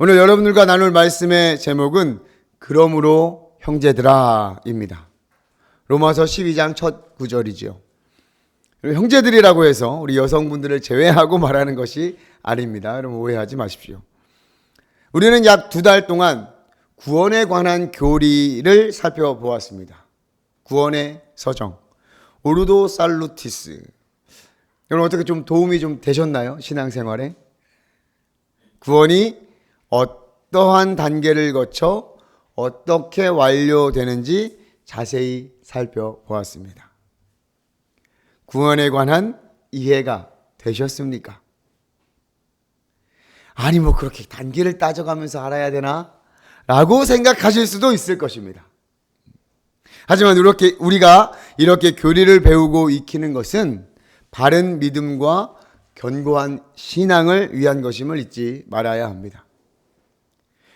오늘 여러분들과 나눌 말씀의 제목은 그러므로 형제들아 입니다. 로마서 12장 첫 구절이죠. 형제들이라고 해서 우리 여성분들을 제외하고 말하는 것이 아닙니다. 여러분 오해하지 마십시오. 우리는 약 2달 동안 구원에 관한 교리를 살펴보았습니다. 구원의 서정, 오르도 살루티스. 여러분 어떻게 좀 도움이 좀 되셨나요? 신앙생활에? 구원이 어떠한 단계를 거쳐 어떻게 완료되는지 자세히 살펴보았습니다. 구원에 관한 이해가 되셨습니까? 아니 뭐 그렇게 단계를 따져가면서 알아야 되나? 라고 생각하실 수도 있을 것입니다. 하지만 우리가 이렇게 교리를 배우고 익히는 것은 바른 믿음과 견고한 신앙을 위한 것임을 잊지 말아야 합니다.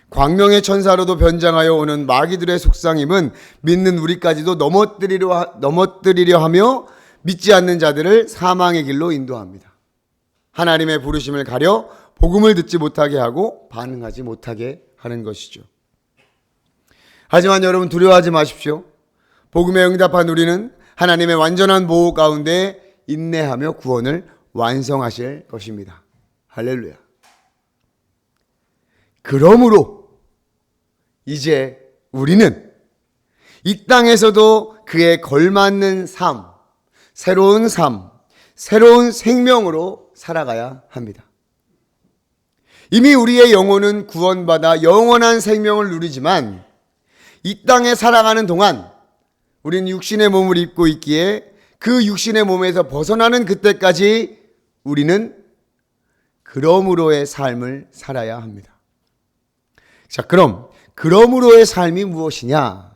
광명의 천사로도 변장하여 오는 마귀들의 속상임은 믿는 우리까지도 넘어뜨리려 하며 믿지 않는 자들을 사망의 길로 인도합니다. 하나님의 부르심을 가려 복음을 듣지 못하게 하고 반응하지 못하게 하는 것이죠. 하지만 여러분 두려워하지 마십시오. 복음에 응답한 우리는 하나님의 완전한 보호 가운데 인내하며 구원을 완성하실 것입니다. 할렐루야. 그러므로 이제 우리는 이 땅에서도 그에 걸맞는 삶, 새로운 생명으로 살아가야 합니다. 이미 우리의 영혼은 구원받아 영원한 생명을 누리지만 이 땅에 살아가는 동안 우리는 육신의 몸을 입고 있기에 그 육신의 몸에서 벗어나는 그때까지 우리는 그러므로의 삶을 살아야 합니다. 자, 그러므로의 삶이 무엇이냐?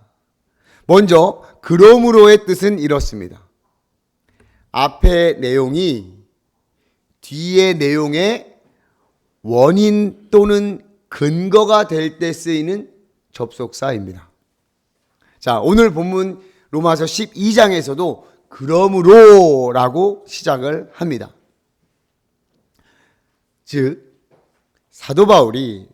먼저 그러므로의 뜻은 이렇습니다. 앞의 내용이 뒤의 내용의 원인 또는 근거가 될 때 쓰이는 접속사입니다. 자, 오늘 본문 로마서 12장에서도 그러므로라고 시작을 합니다. 즉 사도 바울이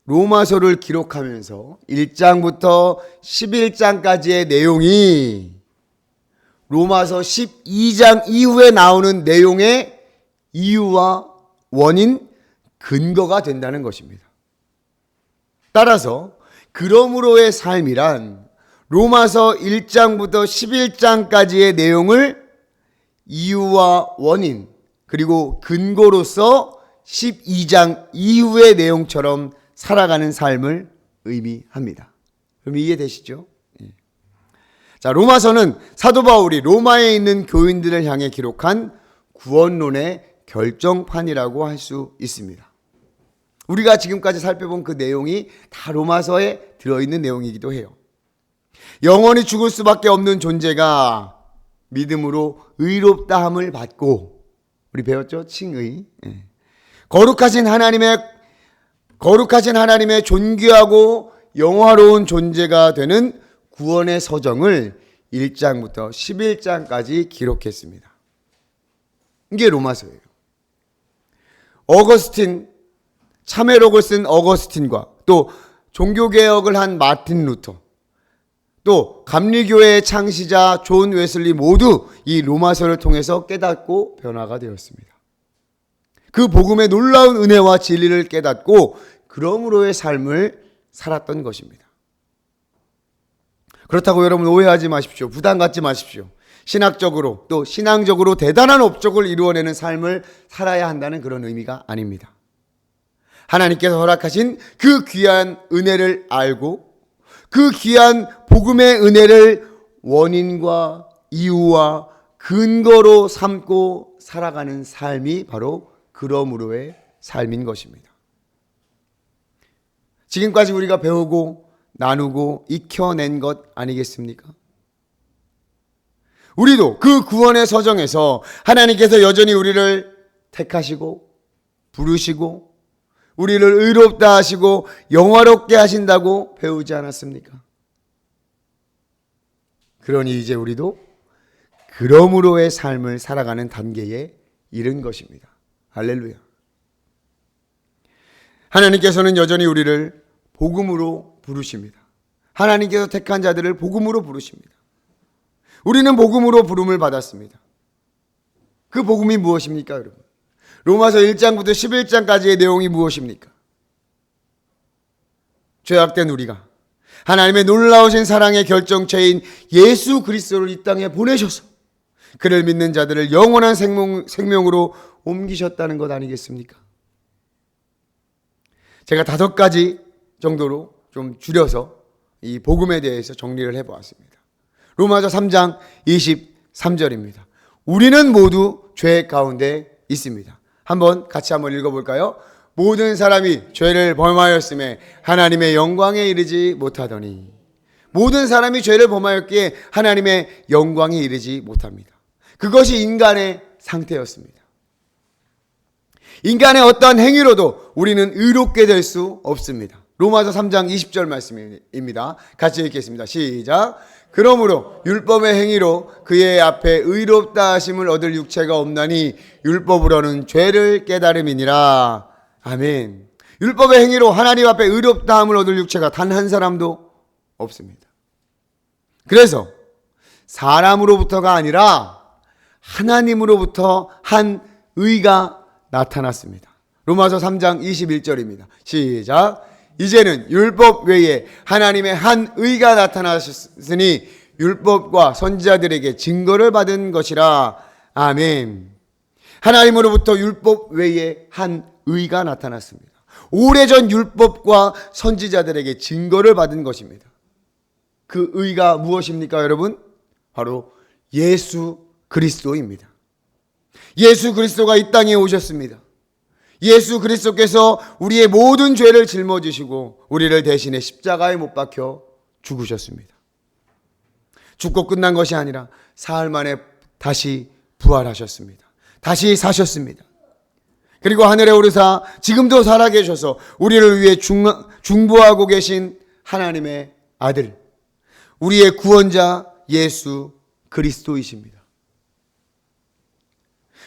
로마서를 기록하면서 1장부터 11장까지의 내용이 로마서 12장 이후에 나오는 내용의 이유와 원인, 근거가 된다는 것입니다. 따라서 그러므로의 삶이란 로마서 1장부터 11장까지의 내용을 이유와 원인 그리고 근거로서 12장 이후의 내용처럼 살아가는 삶을 의미합니다. 그럼 이해되시죠? 자, 로마서는 사도 바울이 로마에 있는 교인들을 향해 기록한 구원론의 결정판이라고 할 수 있습니다. 우리가 지금까지 살펴본 그 내용이 다 로마서에 들어있는 내용이기도 해요. 영원히 죽을 수밖에 없는 존재가 믿음으로 의롭다함을 받고, 우리 배웠죠? 칭의. 거룩하신 하나님의 존귀하고 영화로운 존재가 되는 구원의 서정을 1장부터 11장까지 기록했습니다. 이게 로마서예요. 참회록을 쓴 어거스틴과 또 종교개혁을 한 마틴 루터, 또 감리교회의 창시자 존 웨슬리 모두 이 로마서를 통해서 깨닫고 변화가 되었습니다. 그 복음의 놀라운 은혜와 진리를 깨닫고 그러므로의 삶을 살았던 것입니다. 그렇다고 여러분 오해하지 마십시오. 부담 갖지 마십시오. 신학적으로 또 신앙적으로 대단한 업적을 이루어내는 삶을 살아야 한다는 그런 의미가 아닙니다. 하나님께서 허락하신 그 귀한 은혜를 알고 그 귀한 복음의 은혜를 원인과 이유와 근거로 삼고 살아가는 삶이 바로 그러므로의 삶인 것입니다. 지금까지 우리가 배우고 나누고 익혀낸 것 아니겠습니까? 우리도 그 구원의 서정에서 하나님께서 여전히 우리를 택하시고 부르시고 우리를 의롭다 하시고 영화롭게 하신다고 배우지 않았습니까? 그러니 이제 우리도 그러므로의 삶을 살아가는 단계에 이른 것입니다. 할렐루야. 하나님께서는 여전히 우리를 복음으로 부르십니다. 하나님께서 택한 자들을 복음으로 부르십니다. 우리는 복음으로 부름을 받았습니다. 그 복음이 무엇입니까, 여러분? 로마서 1장부터 11장까지의 내용이 무엇입니까? 죄악된 우리가 하나님의 놀라우신 사랑의 결정체인 예수 그리스도를 이 땅에 보내셔서 그를 믿는 자들을 영원한 생명으로 옮기셨다는 것 아니겠습니까? 제가 5가지 정도로 좀 줄여서 이 복음에 대해서 정리를 해보았습니다. 로마서 3장 23절입니다. 우리는 모두 죄 가운데 있습니다. 같이 한번 읽어볼까요? 모든 사람이 죄를 범하였음에 하나님의 영광에 이르지 못하더니, 모든 사람이 죄를 범하였기에 하나님의 영광에 이르지 못합니다. 그것이 인간의 상태였습니다. 인간의 어떠한 행위로도 우리는 의롭게 될 수 없습니다. 로마서 3장 20절 말씀입니다. 같이 읽겠습니다. 시작. 그러므로 율법의 행위로 그의 앞에 의롭다 하심을 얻을 육체가 없나니 율법으로는 죄를 깨달음이니라. 아멘. 율법의 행위로 하나님 앞에 의롭다 함을 얻을 육체가 단 한 사람도 없습니다. 그래서 사람으로부터가 아니라 하나님으로부터 한 의가 나타났습니다. 로마서 3장 21절입니다. 시작. 이제는 율법 외에 하나님의 한 의가 나타나셨으니 율법과 선지자들에게 증거를 받은 것이라. 아멘. 하나님으로부터 율법 외에 한 의가 나타났습니다. 오래전 율법과 선지자들에게 증거를 받은 것입니다. 그 의가 무엇입니까, 여러분? 바로 예수 그리스도입니다. 예수 그리스도가 이 땅에 오셨습니다. 예수 그리스도께서 우리의 모든 죄를 짊어지시고 우리를 대신해 십자가에 못 박혀 죽으셨습니다. 죽고 끝난 것이 아니라 사흘 만에 다시 부활하셨습니다. 다시 사셨습니다. 그리고 하늘에 오르사 지금도 살아계셔서 우리를 위해 중보하고 계신 하나님의 아들, 우리의 구원자 예수 그리스도이십니다.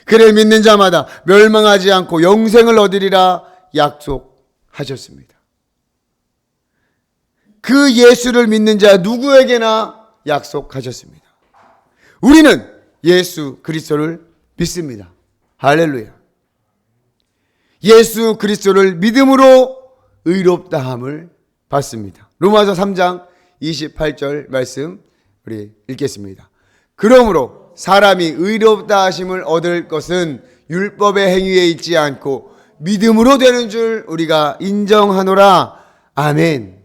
그를 믿는 자마다 멸망하지 않고 영생을 얻으리라 약속하셨습니다. 그 예수를 믿는 자 누구에게나 약속하셨습니다. 우리는 예수 그리스도를 믿습니다. 할렐루야. 예수 그리스도를 믿음으로 의롭다함을 받습니다. 로마서 3장 28절 말씀 우리 읽겠습니다. 그러므로 사람이 의롭다 하심을 얻을 것은 율법의 행위에 있지 않고 믿음으로 되는 줄 우리가 인정하노라. 아멘.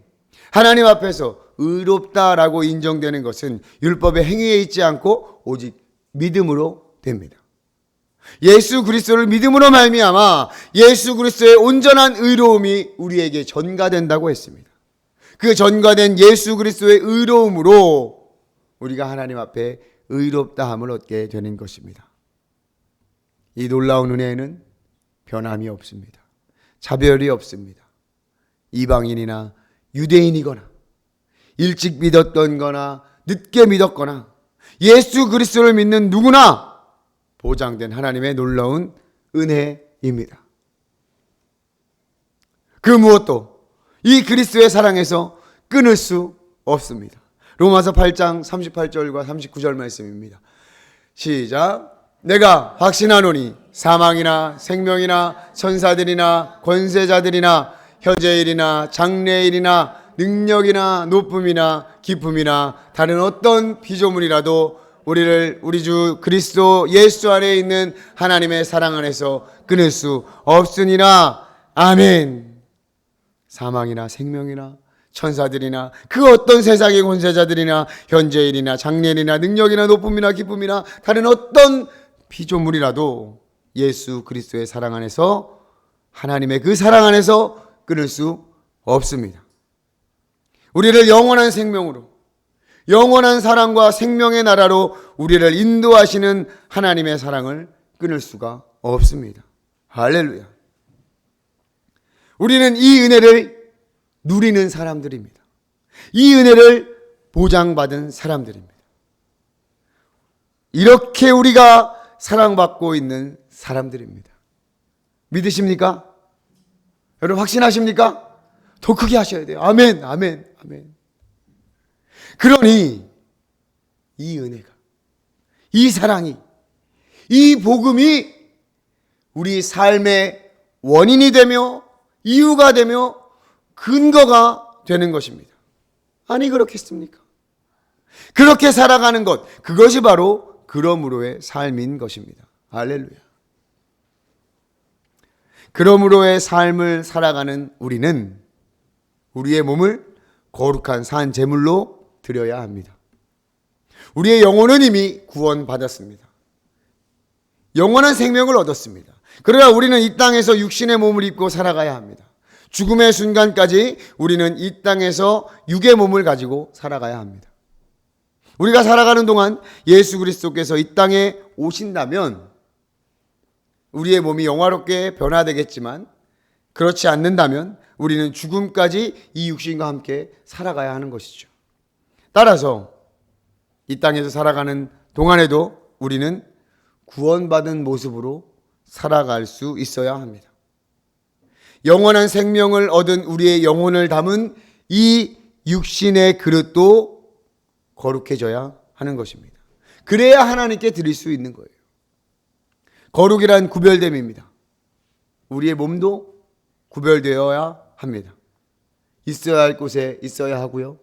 하나님 앞에서 의롭다라고 인정되는 것은 율법의 행위에 있지 않고 오직 믿음으로 됩니다. 예수 그리스도를 믿음으로 말미암아 예수 그리스도의 온전한 의로움이 우리에게 전가된다고 했습니다. 그 전가된 예수 그리스도의 의로움으로 우리가 하나님 앞에 의롭다함을 얻게 되는 것입니다. 이 놀라운 은혜에는 변함이 없습니다. 차별이 없습니다. 이방인이나 유대인이거나 일찍 믿었던 거나 늦게 믿었거나 예수 그리스도를 믿는 누구나 보장된 하나님의 놀라운 은혜입니다. 그 무엇도 이 그리스도의 사랑에서 끊을 수 없습니다. 로마서 8장 38절과 39절 말씀입니다. 시작. 내가 확신하노니 사망이나 생명이나 천사들이나 권세자들이나 현재일이나 장래일이나 능력이나 높음이나 기쁨이나 다른 어떤 피조물이라도 우리를 우리 주 그리스도 예수 안에 있는 하나님의 사랑 안에서 끊을 수 없으니라. 아멘. 사망이나 생명이나 천사들이나 그 어떤 세상의 권세자들이나 현재일이나 장래일이나 능력이나 높음이나 기쁨이나 다른 어떤 피조물이라도 예수 그리스도의 사랑 안에서 하나님의 그 사랑 안에서 끊을 수 없습니다. 우리를 영원한 생명으로 영원한 사랑과 생명의 나라로 우리를 인도하시는 하나님의 사랑을 끊을 수가 없습니다. 할렐루야. 우리는 이 은혜를 누리는 사람들입니다. 이 은혜를 보장받은 사람들입니다. 이렇게 우리가 사랑받고 있는 사람들입니다. 믿으십니까? 여러분 확신하십니까? 더 크게 하셔야 돼요. 아멘, 아멘, 아멘. 그러니 이 은혜가, 이 사랑이, 이 복음이 우리 삶의 원인이 되며 이유가 되며 근거가 되는 것입니다. 아니 그렇겠습니까? 그렇게 살아가는 것, 그것이 바로 그러므로의 삶인 것입니다. 할렐루야. 그러므로의 삶을 살아가는 우리는 우리의 몸을 거룩한 산 제물로 드려야 합니다. 우리의 영혼은 이미 구원받았습니다. 영원한 생명을 얻었습니다. 그러나 우리는 이 땅에서 육신의 몸을 입고 살아가야 합니다. 죽음의 순간까지 우리는 이 땅에서 육의 몸을 가지고 살아가야 합니다. 우리가 살아가는 동안 예수 그리스도께서 이 땅에 오신다면 우리의 몸이 영화롭게 변화되겠지만, 그렇지 않는다면 우리는 죽음까지 이 육신과 함께 살아가야 하는 것이죠. 따라서 이 땅에서 살아가는 동안에도 우리는 구원받은 모습으로 살아갈 수 있어야 합니다. 영원한 생명을 얻은 우리의 영혼을 담은 이 육신의 그릇도 거룩해져야 하는 것입니다. 그래야 하나님께 드릴 수 있는 거예요. 거룩이란 구별됨입니다. 우리의 몸도 구별되어야 합니다. 있어야 할 곳에 있어야 하고요.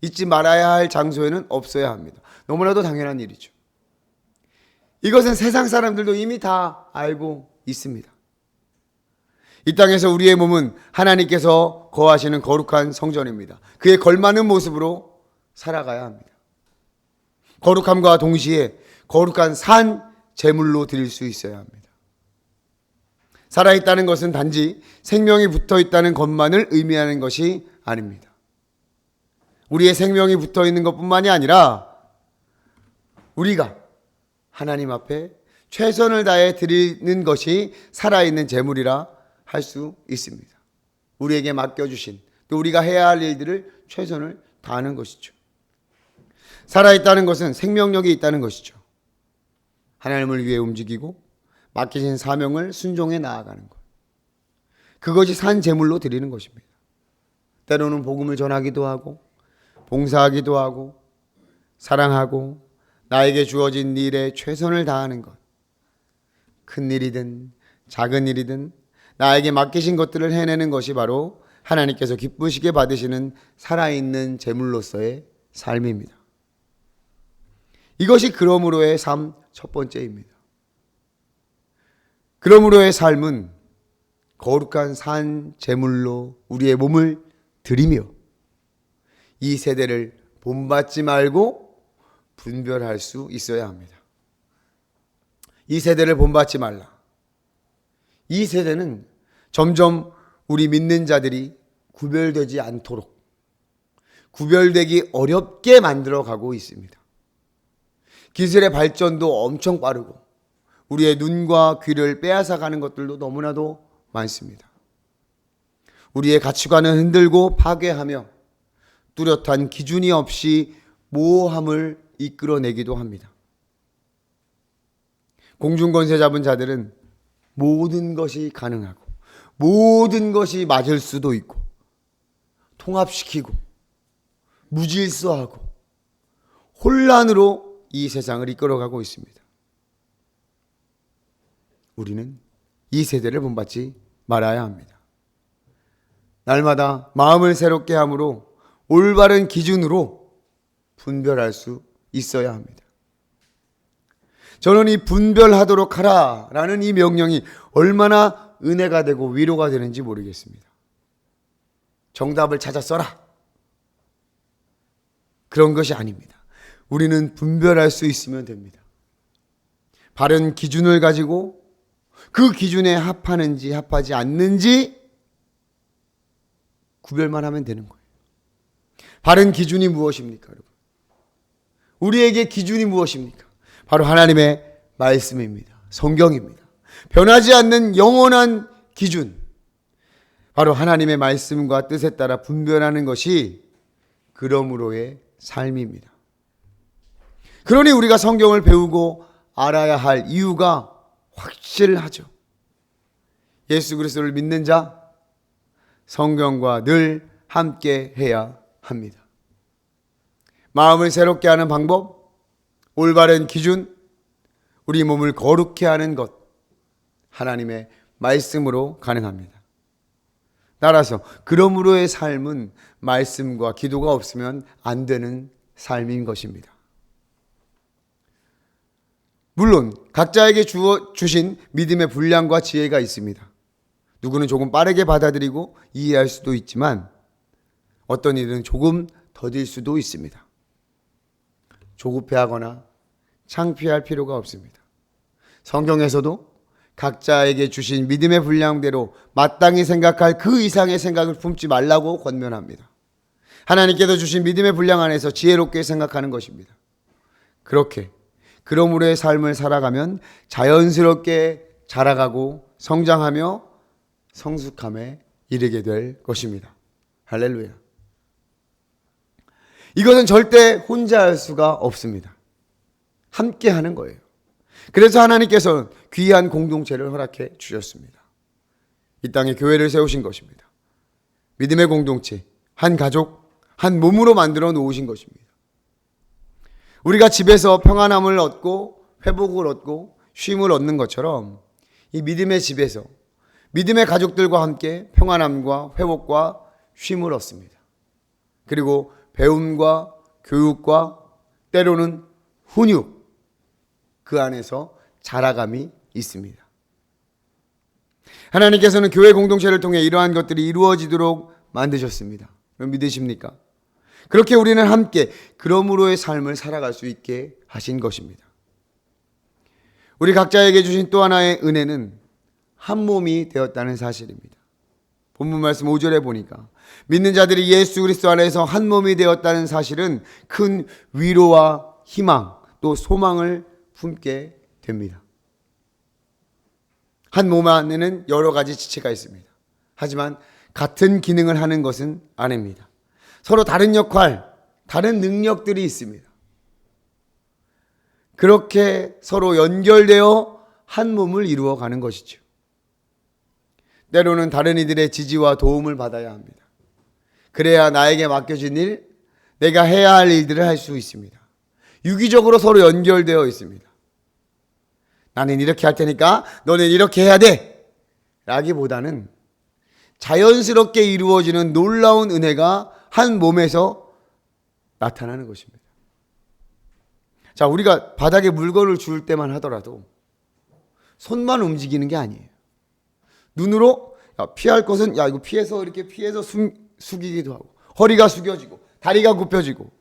있지 말아야 할 장소에는 없어야 합니다. 너무나도 당연한 일이죠. 이것은 세상 사람들도 이미 다 알고 있습니다. 이 땅에서 우리의 몸은 하나님께서 거하시는 거룩한 성전입니다. 그에 걸맞는 모습으로 살아가야 합니다. 거룩함과 동시에 거룩한 산 제물로 드릴 수 있어야 합니다. 살아있다는 것은 단지 생명이 붙어있다는 것만을 의미하는 것이 아닙니다. 우리의 생명이 붙어있는 것뿐만이 아니라 우리가 하나님 앞에 최선을 다해 드리는 것이 살아있는 제물이라 할 수 있습니다. 우리에게 맡겨주신, 또 우리가 해야 할 일들을 최선을 다하는 것이죠. 살아있다는 것은 생명력이 있다는 것이죠. 하나님을 위해 움직이고 맡기신 사명을 순종해 나아가는 것. 그것이 산 제물로 드리는 것입니다. 때로는 복음을 전하기도 하고 봉사하기도 하고 사랑하고 나에게 주어진 일에 최선을 다하는 것. 큰 일이든 작은 일이든 나에게 맡기신 것들을 해내는 것이 바로 하나님께서 기쁘시게 받으시는 살아있는 제물로서의 삶입니다. 이것이 그러므로의 삶 첫 번째입니다. 그러므로의 삶은 거룩한 산 제물로 우리의 몸을 드리며 이 세대를 본받지 말고 분별할 수 있어야 합니다. 이 세대를 본받지 말라. 이 세대는 점점 우리 믿는 자들이 구별되지 않도록, 구별되기 어렵게 만들어 가고 있습니다. 기술의 발전도 엄청 빠르고 우리의 눈과 귀를 빼앗아 가는 것들도 너무나도 많습니다. 우리의 가치관은 흔들고 파괴하며 뚜렷한 기준이 없이 모호함을 이끌어내기도 합니다. 공중권세 잡은 자들은 모든 것이 가능하고 모든 것이 맞을 수도 있고 통합시키고 무질서하고 혼란으로 이 세상을 이끌어가고 있습니다. 우리는 이 세대를 본받지 말아야 합니다. 날마다 마음을 새롭게 함으로 올바른 기준으로 분별할 수 있어야 합니다. 저는 이 분별하도록 하라라는 이 명령이 얼마나 은혜가 되고 위로가 되는지 모르겠습니다. 정답을 찾아 써라. 그런 것이 아닙니다. 우리는 분별할 수 있으면 됩니다. 바른 기준을 가지고 그 기준에 합하는지 합하지 않는지 구별만 하면 되는 거예요. 바른 기준이 무엇입니까, 여러분? 우리에게 기준이 무엇입니까? 바로 하나님의 말씀입니다. 성경입니다. 변하지 않는 영원한 기준. 바로 하나님의 말씀과 뜻에 따라 분별하는 것이 그러므로의 삶입니다. 그러니 우리가 성경을 배우고 알아야 할 이유가 확실하죠. 예수 그리스도를 믿는 자, 성경과 늘 함께 해야 합니다. 마음을 새롭게 하는 방법, 올바른 기준, 우리 몸을 거룩해 하는 것, 하나님의 말씀으로 가능합니다. 따라서 그러므로의 삶은 말씀과 기도가 없으면 안 되는 삶인 것입니다. 물론 각자에게 주신 믿음의 분량과 지혜가 있습니다. 누구는 조금 빠르게 받아들이고 이해할 수도 있지만 어떤 일은 조금 더딜 수도 있습니다. 조급해하거나 창피할 필요가 없습니다. 성경에서도 각자에게 주신 믿음의 분량대로 마땅히 생각할 그 이상의 생각을 품지 말라고 권면합니다. 하나님께서 주신 믿음의 분량 안에서 지혜롭게 생각하는 것입니다. 그렇게 그러므로의 삶을 살아가면 자연스럽게 자라가고 성장하며 성숙함에 이르게 될 것입니다. 할렐루야. 이것은 절대 혼자 할 수가 없습니다. 함께 하는 거예요. 그래서 하나님께서는 귀한 공동체를 허락해 주셨습니다. 이 땅에 교회를 세우신 것입니다. 믿음의 공동체, 한 가족, 한 몸으로 만들어 놓으신 것입니다. 우리가 집에서 평안함을 얻고 회복을 얻고 쉼을 얻는 것처럼 이 믿음의 집에서 믿음의 가족들과 함께 평안함과 회복과 쉼을 얻습니다. 그리고 배움과 교육과 때로는 훈육, 그 안에서 자라감이 있습니다. 하나님께서는 교회 공동체를 통해 이러한 것들이 이루어지도록 만드셨습니다. 믿으십니까? 그렇게 우리는 함께 그러므로의 삶을 살아갈 수 있게 하신 것입니다. 우리 각자에게 주신 또 하나의 은혜는 한 몸이 되었다는 사실입니다. 본문 말씀 5절에 보니까 믿는 자들이 예수 그리스도 안에서 한 몸이 되었다는 사실은 큰 위로와 희망 또 소망을 품게 됩니다. 한 몸 안에는 여러 가지 지체가 있습니다. 하지만 같은 기능을 하는 것은 아닙니다. 서로 다른 역할, 다른 능력들이 있습니다. 그렇게 서로 연결되어 한 몸을 이루어가는 것이죠. 때로는 다른 이들의 지지와 도움을 받아야 합니다. 그래야 나에게 맡겨진 일, 내가 해야 할 일들을 할 수 있습니다. 유기적으로 서로 연결되어 있습니다. 나는 이렇게 할 테니까 너는 이렇게 해야 돼 라기보다는 자연스럽게 이루어지는 놀라운 은혜가 한 몸에서 나타나는 것입니다. 자, 우리가 바닥에 물건을 줄 때만 하더라도 손만 움직이는 게 아니에요. 눈으로 피할 것은 이거 피해서 이렇게 피해서 숙이기도 하고 허리가 숙여지고 다리가 굽혀지고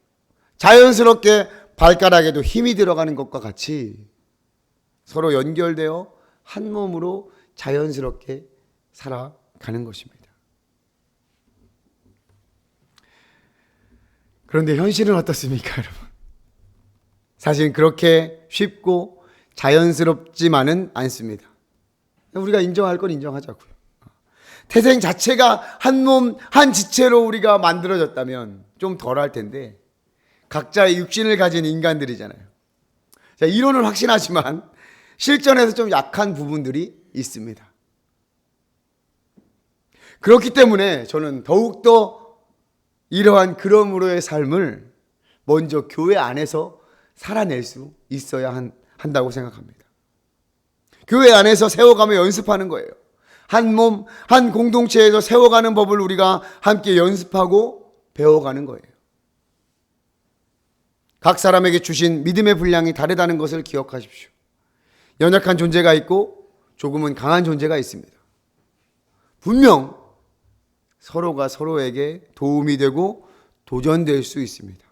자연스럽게 발가락에도 힘이 들어가는 것과 같이 서로 연결되어 한 몸으로 자연스럽게 살아가는 것입니다. 그런데 현실은 어떻습니까, 여러분? 사실 그렇게 쉽고 자연스럽지만은 않습니다. 우리가 인정할 건 인정하자고요. 태생 자체가 한 몸, 한 지체로 우리가 만들어졌다면 좀 덜할 텐데 각자의 육신을 가진 인간들이잖아요. 자, 이론은 확신하지만 실전에서 좀 약한 부분들이 있습니다. 그렇기 때문에 저는 더욱더 이러한 그러므로의 삶을 먼저 교회 안에서 살아낼 수 있어야 한다고 생각합니다. 교회 안에서 세워가며 연습하는 거예요. 한 몸, 한 공동체에서 세워가는 법을 우리가 함께 연습하고 배워가는 거예요. 각 사람에게 주신 믿음의 분량이 다르다는 것을 기억하십시오. 연약한 존재가 있고 조금은 강한 존재가 있습니다. 분명 서로가 서로에게 도움이 되고 도전될 수 있습니다.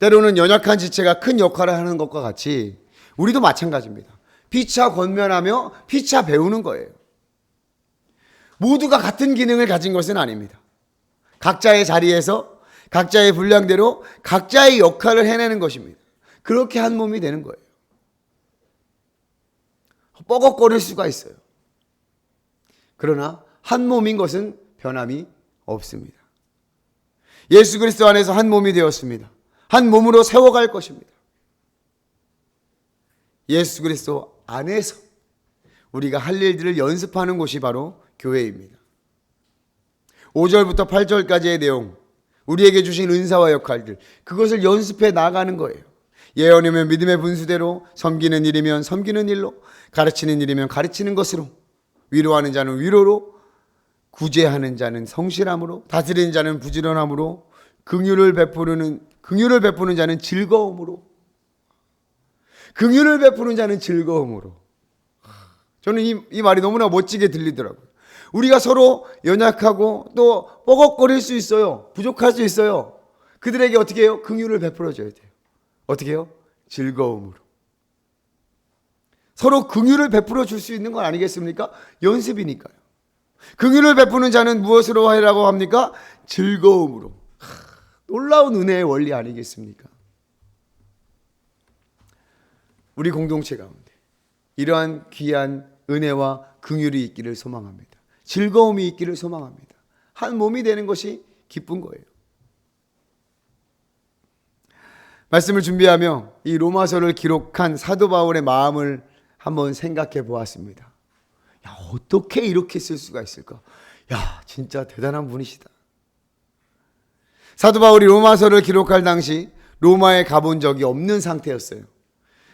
때로는 연약한 지체가 큰 역할을 하는 것과 같이 우리도 마찬가지입니다. 피차 권면하며 피차 배우는 거예요. 모두가 같은 기능을 가진 것은 아닙니다. 각자의 자리에서 각자의 분량대로 각자의 역할을 해내는 것입니다. 그렇게 한 몸이 되는 거예요. 뻐걱거릴 수가 있어요. 그러나 한 몸인 것은 변함이 없습니다. 예수 그리스도 안에서 한 몸이 되었습니다. 한 몸으로 세워갈 것입니다. 예수 그리스도 안에서 우리가 할 일들을 연습하는 곳이 바로 교회입니다. 5절부터 8절까지의 내용, 우리에게 주신 은사와 역할들, 그것을 연습해 나가는 거예요. 예언이면 믿음의 분수대로, 섬기는 일이면 섬기는 일로, 가르치는 일이면 가르치는 것으로, 위로하는 자는 위로로, 구제하는 자는 성실함으로, 다스리는 자는 부지런함으로, 긍휼을 베푸는 자는 즐거움으로, 긍휼을 베푸는 자는 즐거움으로. 저는 이 말이 너무나 멋지게 들리더라고요. 우리가 서로 연약하고 또 뻐걱거릴 수 있어요. 부족할 수 있어요. 그들에게 어떻게 해요? 긍휼을 베풀어 줘야 돼요. 어떻게 해요? 즐거움으로. 서로 긍휼을 베풀어 줄 수 있는 건 아니겠습니까? 연습이니까요. 긍휼을 베푸는 자는 무엇으로 하라고 합니까? 즐거움으로. 놀라운 은혜의 원리 아니겠습니까? 우리 공동체 가운데 이러한 귀한 은혜와 긍휼이 있기를 소망합니다. 즐거움이 있기를 소망합니다. 한 몸이 되는 것이 기쁜 거예요. 말씀을 준비하며 이 로마서를 기록한 사도 바울의 마음을 한번 생각해 보았습니다. 야, 어떻게 이렇게 쓸 수가 있을까? 야, 진짜 대단한 분이시다. 사도 바울이 로마서를 기록할 당시 로마에 가본 적이 없는 상태였어요.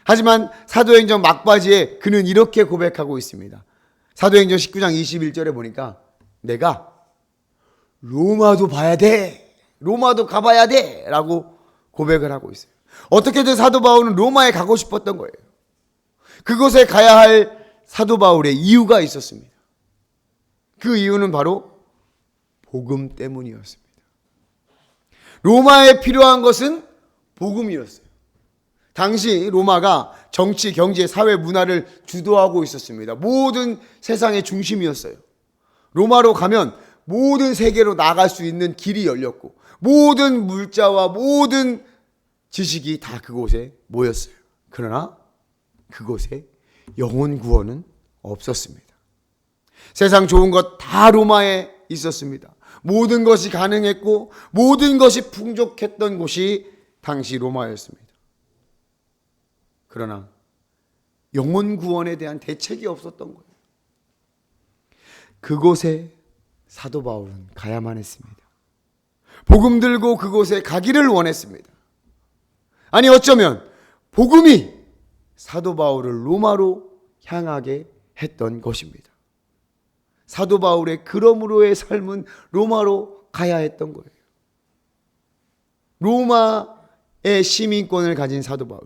하지만 사도행전 막바지에 그는 이렇게 고백하고 있습니다. 사도행전 19장 21절에 보니까 내가 로마도 봐야 돼, 로마도 가봐야 돼 라고 고백을 하고 있어요. 어떻게든 사도 바울은 로마에 가고 싶었던 거예요. 그곳에 가야 할 사도 바울의 이유가 있었습니다. 그 이유는 바로 복음 때문이었습니다. 로마에 필요한 것은 복음이었어요. 당시 로마가 정치, 경제, 사회, 문화를 주도하고 있었습니다. 모든 세상의 중심이었어요. 로마로 가면 모든 세계로 나갈 수 있는 길이 열렸고 모든 물자와 모든 지식이 다 그곳에 모였어요. 그러나 그곳에 영혼 구원은 없었습니다. 세상 좋은 것 다 로마에 있었습니다. 모든 것이 가능했고 모든 것이 풍족했던 곳이 당시 로마였습니다. 그러나 영혼 구원에 대한 대책이 없었던 거예요. 그곳에 사도 바울은 가야만 했습니다. 복음 들고 그곳에 가기를 원했습니다. 아니 어쩌면 복음이 사도 바울을 로마로 향하게 했던 것입니다. 사도 바울의 그러므로의 삶은 로마로 가야 했던 거예요. 로마의 시민권을 가진 사도 바울.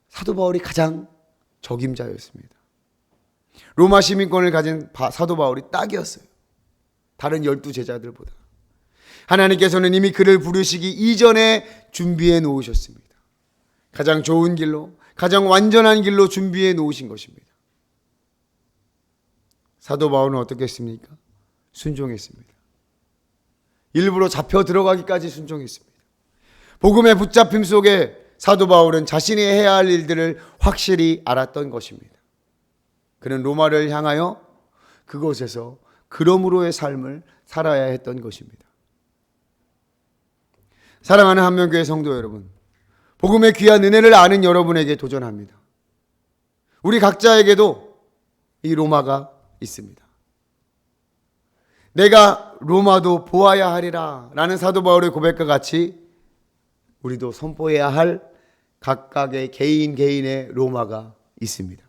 사도 바울이 가장 적임자였습니다. 로마 시민권을 가진 사도 바울이 딱이었어요. 다른 12제자들보다. 하나님께서는 이미 그를 부르시기 이전에 준비해 놓으셨습니다. 가장 좋은 길로, 가장 완전한 길로 준비해 놓으신 것입니다. 사도 바울은 어떻게 했습니까? 순종했습니다. 일부러 잡혀 들어가기까지 순종했습니다. 복음의 붙잡힘 속에 사도 바울은 자신이 해야 할 일들을 확실히 알았던 것입니다. 그는 로마를 향하여 그곳에서 그러므로의 삶을 살아야 했던 것입니다. 사랑하는 한명교회 성도 여러분, 복음의 귀한 은혜를 아는 여러분에게 도전합니다. 우리 각자에게도 이 로마가 있습니다. 내가 로마도 보아야 하리라 라는 사도 바울의 고백과 같이 우리도 선포해야 할 각각의 개인의 로마가 있습니다.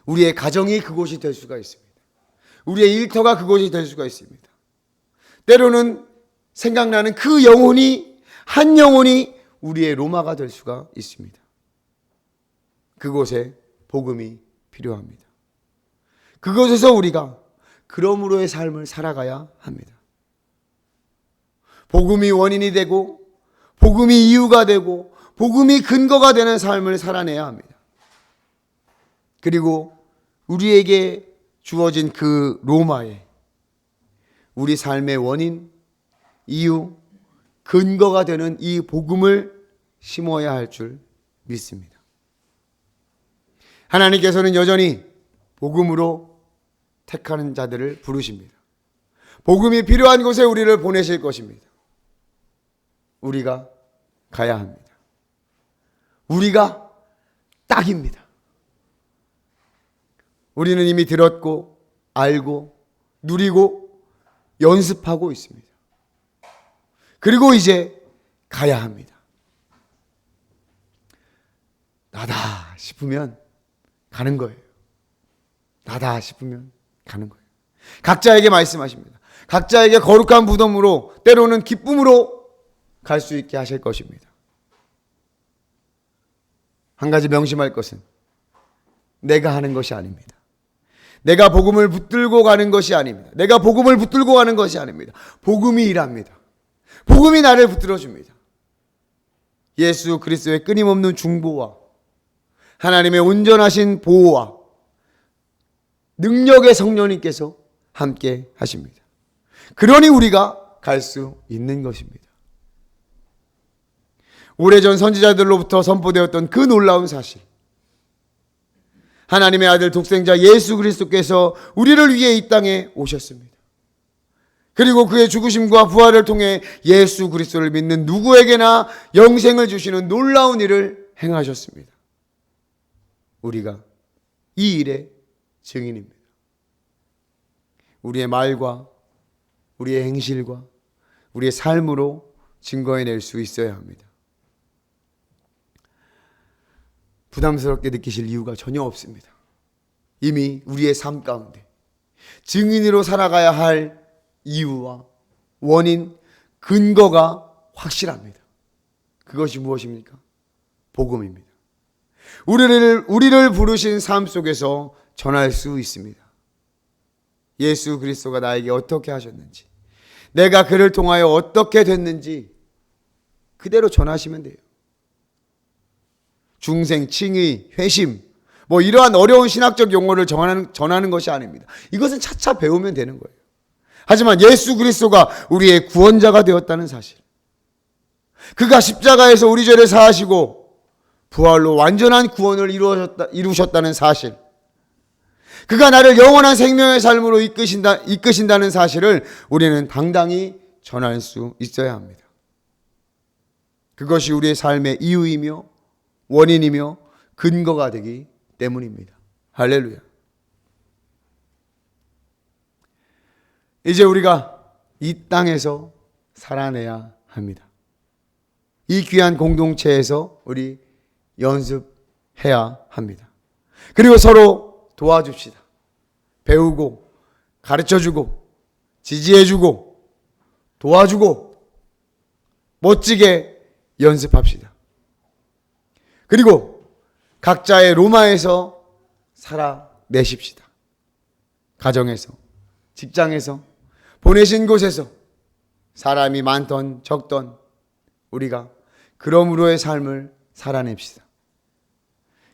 우리의 가정이 그곳이 될 수가 있습니다. 우리의 일터가 그곳이 될 수가 있습니다. 때로는 생각나는 그 영혼이, 한 영혼이 우리의 로마가 될 수가 있습니다. 그곳에 복음이 필요합니다. 그곳에서 우리가 그러므로의 삶을 살아가야 합니다. 복음이 원인이 되고 복음이 이유가 되고 복음이 근거가 되는 삶을 살아내야 합니다. 그리고 우리에게 주어진 그 로마에 우리 삶의 원인, 이유, 근거가 되는 이 복음을 심어야 할 줄 믿습니다. 하나님께서는 여전히 복음으로 택하는 자들을 부르십니다. 복음이 필요한 곳에 우리를 보내실 것입니다. 우리가 가야 합니다. 우리가 딱입니다. 우리는 이미 들었고 알고 누리고 연습하고 있습니다. 그리고 이제 가야 합니다. 나다 싶으면 가는 거예요. 나다 싶으면 가는 거예요. 각자에게 말씀하십니다. 각자에게 거룩한 무덤으로, 때로는 기쁨으로 갈 수 있게 하실 것입니다. 한 가지 명심할 것은 내가 하는 것이 아닙니다. 내가 복음을 붙들고 가는 것이 아닙니다. 내가 복음을 붙들고 가는 것이 아닙니다. 복음이 일합니다. 복음이 나를 붙들어 줍니다. 예수 그리스도의 끊임없는 중보와 하나님의 온전하신 보호와 능력의 성령님께서 함께 하십니다. 그러니 우리가 갈 수 있는 것입니다. 오래전 선지자들로부터 선포되었던 그 놀라운 사실, 하나님의 아들 독생자 예수 그리스도께서 우리를 위해 이 땅에 오셨습니다. 그리고 그의 죽으심과 부활을 통해 예수 그리스도를 믿는 누구에게나 영생을 주시는 놀라운 일을 행하셨습니다. 우리가 이 일의 증인입니다. 우리의 말과 우리의 행실과 우리의 삶으로 증거해낼 수 있어야 합니다. 부담스럽게 느끼실 이유가 전혀 없습니다. 이미 우리의 삶 가운데 증인으로 살아가야 할 이유와 원인, 근거가 확실합니다. 그것이 무엇입니까? 복음입니다. 우리를 부르신 삶 속에서 전할 수 있습니다. 예수 그리스도가 나에게 어떻게 하셨는지, 내가 그를 통하여 어떻게 됐는지 그대로 전하시면 돼요. 중생, 칭의, 회심, 이러한 어려운 신학적 용어를 전하는 것이 아닙니다. 이것은 차차 배우면 되는 거예요. 하지만 예수 그리스도가 우리의 구원자가 되었다는 사실, 그가 십자가에서 우리 죄를 사하시고 부활로 완전한 구원을 이루셨다는 사실, 그가 나를 영원한 생명의 삶으로 이끄신다는 사실을 우리는 당당히 전할 수 있어야 합니다. 그것이 우리의 삶의 이유이며 원인이며 근거가 되기 때문입니다. 할렐루야. 이제 우리가 이 땅에서 살아내야 합니다. 이 귀한 공동체에서 우리 연습해야 합니다. 그리고 서로 도와줍시다. 배우고 가르쳐주고 지지해주고 도와주고 멋지게 연습합시다. 그리고 각자의 로마에서 살아내십시다. 가정에서, 직장에서, 보내신 곳에서 사람이 많던 적던 우리가 그러므로의 삶을 살아냅시다.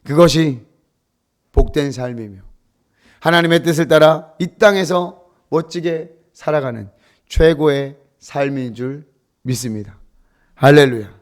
그것이 복된 삶이며 하나님의 뜻을 따라 이 땅에서 멋지게 살아가는 최고의 삶인 줄 믿습니다. 할렐루야.